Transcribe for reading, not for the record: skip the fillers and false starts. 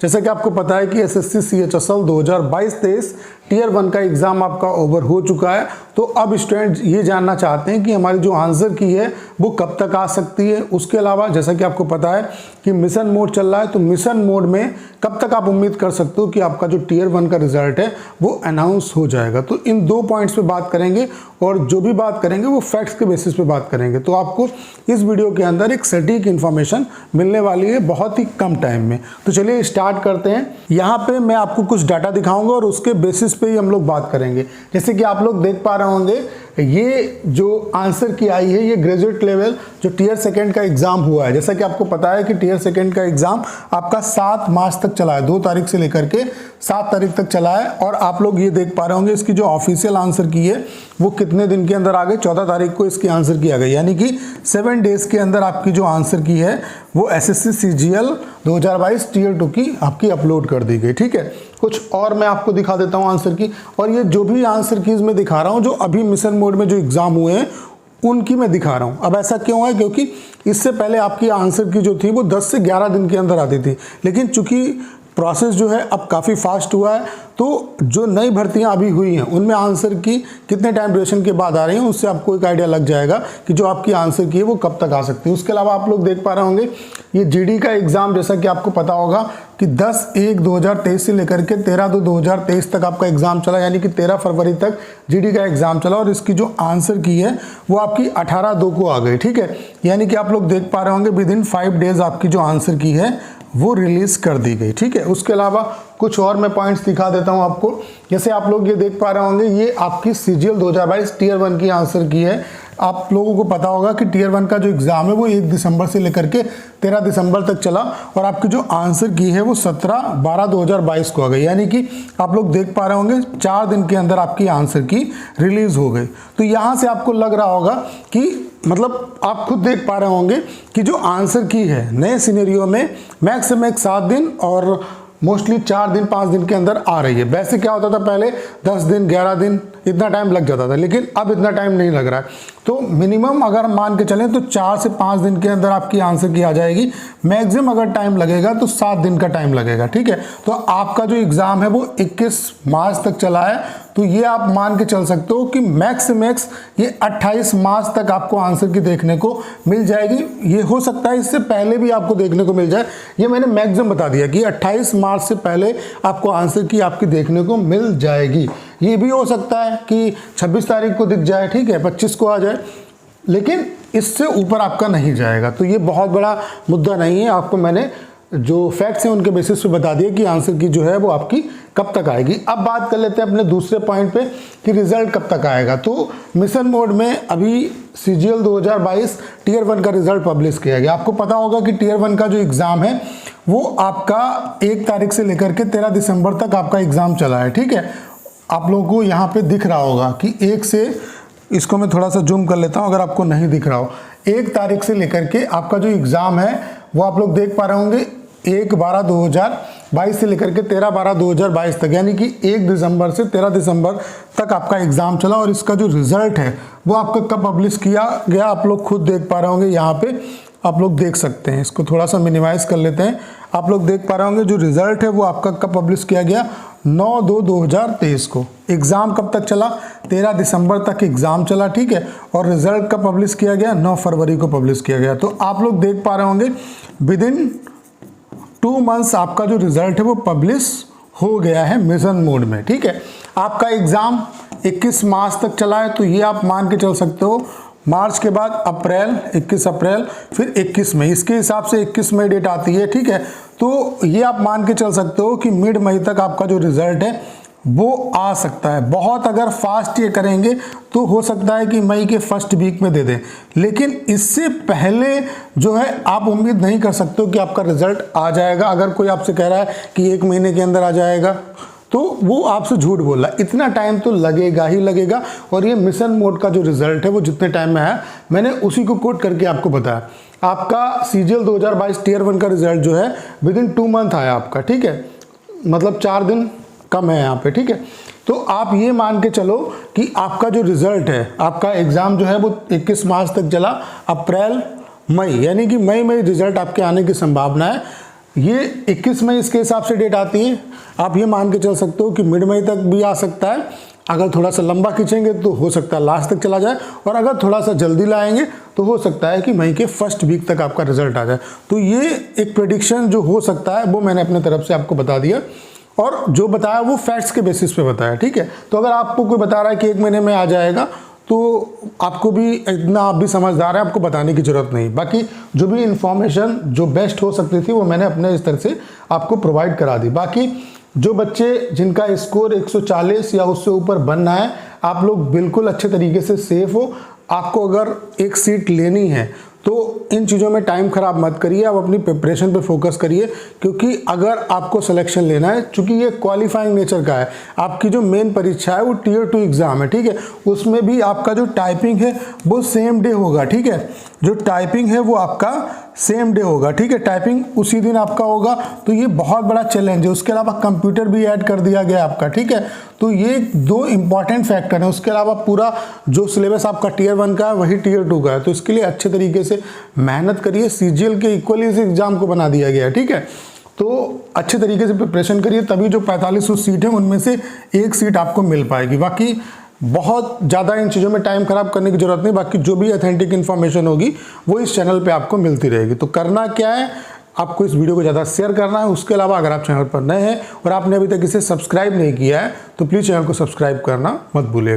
जैसा कि आपको पता है कि एसएससी CHSL 2022-23 टियर 1 का एग्ज़ाम आपका ओवर हो चुका है। तो अब स्टूडेंट ये जानना चाहते हैं कि हमारी जो आंसर की है वो कब तक आ सकती है। उसके अलावा जैसा कि आपको पता है कि मिशन मोड चल रहा है, तो मिशन मोड में कब तक आप उम्मीद कर सकते हो कि आपका जो टियर 1 का रिजल्ट है वो अनाउंस हो जाएगा। तो इन 2 पॉइंट्स पे बात करेंगे और जो भी बात करेंगे वो फैक्ट्स के बेसिस पे बात करेंगे। तो आपको इस वीडियो के अंदर एक सटीक इन्फॉर्मेशन मिलने वाली है बहुत ही कम टाइम में। तो चलिए स्टार्ट करते हैं। यहाँ पे मैं आपको कुछ डाटा दिखाऊंगा और उसके बेसिस पे ही हम लोग बात करेंगे। जैसे कि आप लोग देख पा रहे होंगे, ये जो आंसर की आई है ये ग्रेजुएट लेवल जो टियर 2 का एग्जाम हुआ है। जैसा कि आपको पता है कि टियर 2 का एग्जाम आपका 7 मार्च तक चला है, 2 तारीख से लेकर के 7 तारीख तक चला है। और आप लोग ये देख पा रहे होंगे इसकी जो ऑफिशियल आंसर की है वो कितने दिन के अंदर आ गई, 14 तारीख को इसकी आंसर की आ गई, यानी कि 7 डेज के अंदर आपकी जो आंसर की है वो एसएससी CGL 2022 टियर 2 की आपकी अपलोड कर दी गई। ठीक है, कुछ और मैं आपको दिखा देता हूं आंसर की। और ये जो भी आंसर कीज मैं दिखा रहा हूं जो अभी मिशन मोड में जो एग्जाम हुए हैं उनकी मैं दिखा रहा हूं। अब ऐसा क्यों है, क्योंकि इससे पहले आपकी आंसर की जो थी वो 10 से 11 दिन के अंदर आती थी, लेकिन चूंकि प्रोसेस जो है अब काफ़ी फास्ट हुआ है, तो जो नई भर्तियां अभी हुई हैं उनमें आंसर की कितने टाइम ड्यूरेशन के बाद आ रही हैं उससे आपको एक आइडिया लग जाएगा कि जो आपकी आंसर की है वो कब तक आ सकती है। उसके अलावा आप लोग देख पा रहे होंगे ये जीडी का एग्ज़ाम, जैसा कि आपको पता होगा कि 10/1/2023 से लेकर के 13/2/2023 तक आपका एग्ज़ाम चला, यानी कि 13 फरवरी तक जीडी का एग्ज़ाम चला। और इसकी जो आंसर की है वो आपकी 18/2 को आ गई। ठीक है, यानी कि आप लोग देख पा रहे होंगे विदिन 5 डेज आपकी जो आंसर की है वो रिलीज कर दी गई। ठीक है, उसके अलावा कुछ और मैं पॉइंट्स दिखा देता हूं आपको। जैसे आप लोग ये देख पा रहे होंगे ये आपकी CGL 2022 टियर 1 की आंसर की है। आप लोगों को पता होगा कि टियर 1 का जो एग्ज़ाम है वो 1 दिसंबर से लेकर के 13 दिसंबर तक चला और आपकी जो आंसर की है वो 17/12/2022 को आ गई, यानी कि आप लोग देख पा रहे होंगे 4 दिन के अंदर आपकी आंसर की रिलीज हो गई। तो यहाँ से आपको लग रहा होगा कि मतलब आप खुद देख पा रहे होंगे कि जो आंसर की है नए सिनेरियो में मैक्स से मैक्स 7 दिन और मोस्टली 4 दिन 5 दिन के अंदर आ रही है। वैसे क्या होता था पहले 10 दिन 11 दिन इतना टाइम लग जाता था, लेकिन अब इतना टाइम नहीं लग रहा है। तो मिनिमम अगर मान के चलें तो 4 से 5 दिन के अंदर आपकी आंसर की आ जाएगी। मैक्सिमम अगर टाइम लगेगा तो 7 दिन का टाइम लगेगा। ठीक है, तो आपका जो एग्ज़ाम है वो 21 मार्च तक चला है, तो ये आप मान के चल सकते हो कि मैक्स से मैक्स ये 28 मार्च तक आपको आंसर की देखने को मिल जाएगी। ये हो सकता है इससे पहले भी आपको देखने को मिल जाए, ये मैंने मैक्सिमम बता दिया कि 28 मार्च से पहले आपको आंसर की आपकी देखने को मिल जाएगी। ये भी हो सकता है कि 26 तारीख को दिख जाए, ठीक है, 25 को आ जाए, लेकिन इससे ऊपर आपका नहीं जाएगा। तो ये बहुत बड़ा मुद्दा नहीं है, आपको मैंने जो फैक्ट्स हैं उनके बेसिस पे बता दिया कि आंसर की जो है वो आपकी कब तक आएगी। अब बात कर लेते हैं अपने दूसरे पॉइंट पे कि रिजल्ट कब तक आएगा। तो मिशन मोड में अभी CGL 2022 टियर 1 का रिजल्ट पब्लिश किया गया। आपको पता होगा कि टियर 1 का जो एग्ज़ाम है वो आपका 1 तारीख से लेकर के 13 दिसंबर तक आपका एग्ज़ाम चला है। ठीक है, आप लोगों को यहाँ पे दिख रहा होगा कि 1 से, इसको मैं थोड़ा सा जूम कर लेता हूँ अगर आपको नहीं दिख रहा हो, 1 तारीख से लेकर के आपका जो एग्ज़ाम है वो आप लोग देख पा रहे होंगे 1/12/2022 से लेकर के 13/12/2022 तक, यानी कि 1 दिसंबर से 13 दिसंबर तक आपका एग्ज़ाम चला। और इसका जो रिज़ल्ट है वो आपका कब पब्लिश किया गया आप लोग खुद देख पा रहे होंगे, यहाँ पे आप लोग देख सकते हैं। इसको थोड़ा सा मिनिमाइज़ कर लेते हैं। आप लोग देख पा रहे होंगे जो रिज़ल्ट है वो आपका कब पब्लिश किया गया, 9/2/2023 को। एग्ज़ाम कब तक चला, 13 दिसंबर तक एग्ज़ाम चला। ठीक है, और रिज़ल्ट कब पब्लिश किया गया, 9 फरवरी को पब्लिश किया गया। तो आप लोग देख पा रहे होंगे विदिन 2 मंथ्स आपका जो रिज़ल्ट है वो पब्लिश हो गया है मिशन मोड में। ठीक है, आपका एग्ज़ाम 21 मार्च तक चला है, तो ये आप मान के चल सकते हो मार्च के बाद अप्रैल, 21 अप्रैल, फिर 21 मई, इसके हिसाब से 21 मई डेट आती है। ठीक है, तो ये आप मान के चल सकते हो कि मिड मई तक आपका जो रिज़ल्ट है वो आ सकता है। बहुत अगर फास्ट ये करेंगे तो हो सकता है कि मई के फर्स्ट वीक में दे दें, लेकिन इससे पहले जो है आप उम्मीद नहीं कर सकते हो कि आपका रिज़ल्ट आ जाएगा। अगर कोई आपसे कह रहा है कि 1 महीने के अंदर आ जाएगा तो वो आपसे झूठ बोल रहा है, इतना टाइम तो लगेगा ही लगेगा। और ये मिशन मोड का जो रिज़ल्ट है वो जितने टाइम में है मैंने उसी को कोट करके आपको बताया। आपका CGL 2022 टियर 1 का रिज़ल्ट जो है विदिन 2 मंथ आया आपका। ठीक है, मतलब 4 दिन कम है यहाँ पे। ठीक है, तो आप ये मान के चलो कि आपका जो रिज़ल्ट है, आपका एग्ज़ाम जो है वो 21 मार्च तक चला, अप्रैल मई, यानी कि मई में रिज़ल्ट आपके आने की संभावना है। ये 21 मई इसके हिसाब से डेट आती है। आप ये मान के चल सकते हो कि मिड मई तक भी आ सकता है, अगर थोड़ा सा लंबा खींचेंगे तो हो सकता है लास्ट तक चला जाए, और अगर थोड़ा सा जल्दी लाएंगे तो हो सकता है कि मई के फर्स्ट वीक तक आपका रिजल्ट आ जाए। तो ये एक प्रेडिक्शन जो हो सकता है वो मैंने अपने तरफ से आपको बता दिया, और जो बताया वो फैक्ट्स के बेसिस पे बताया, ठीक है। तो अगर आपको कोई बता रहा है कि 1 महीने में आ जाएगा तो आपको भी इतना, आप भी समझदार है, आपको बताने की जरूरत नहीं। बाकी जो भी इंफॉर्मेशन जो बेस्ट हो सकती थी वो मैंने अपने इस तरह से आपको प्रोवाइड करा दी। बाकी जो बच्चे जिनका स्कोर 140 या उससे ऊपर बनना है, आप लोग बिल्कुल अच्छे तरीके से सेफ हो। आपको अगर एक सीट लेनी है तो इन चीज़ों में टाइम ख़राब मत करिए, आप अपनी प्रिपरेशन पे फोकस करिए, क्योंकि अगर आपको सिलेक्शन लेना है, चूँकि ये क्वालिफाइंग नेचर का है, आपकी जो मेन परीक्षा है वो Tier 2 एग्ज़ाम है, ठीक है। उसमें भी आपका जो टाइपिंग है वो सेम डे होगा, ठीक है। जो टाइपिंग है वो आपका सेम डे होगा, ठीक है, टाइपिंग उसी दिन आपका होगा। तो ये बहुत बड़ा चैलेंज है। उसके अलावा कंप्यूटर भी ऐड कर दिया गया आपका, ठीक है। तो ये 2 इंपॉर्टेंट फैक्टर हैं। उसके अलावा पूरा जो सिलेबस आपका Tier 1 का है वही Tier 2 का है। तो इसके लिए अच्छे तरीके से मेहनत करिए। CGL के इक्वली इस एग्जाम को बना दिया गया है, ठीक है। तो अच्छे तरीके से प्रिपरेशन करिए, तभी जो 4500 सीट है उनमें से एक सीट आपको मिल पाएगी। बाकी बहुत ज़्यादा इन चीज़ों में टाइम खराब करने की जरूरत नहीं। बाकी जो भी ऑथेंटिक इन्फॉर्मेशन होगी वो इस चैनल पे आपको मिलती रहेगी। तो करना क्या है, आपको इस वीडियो को ज़्यादा शेयर करना है। उसके अलावा अगर आप चैनल पर नए हैं और आपने अभी तक इसे सब्सक्राइब नहीं किया है तो प्लीज़ चैनल को सब्सक्राइब करना मत भूलिएगा।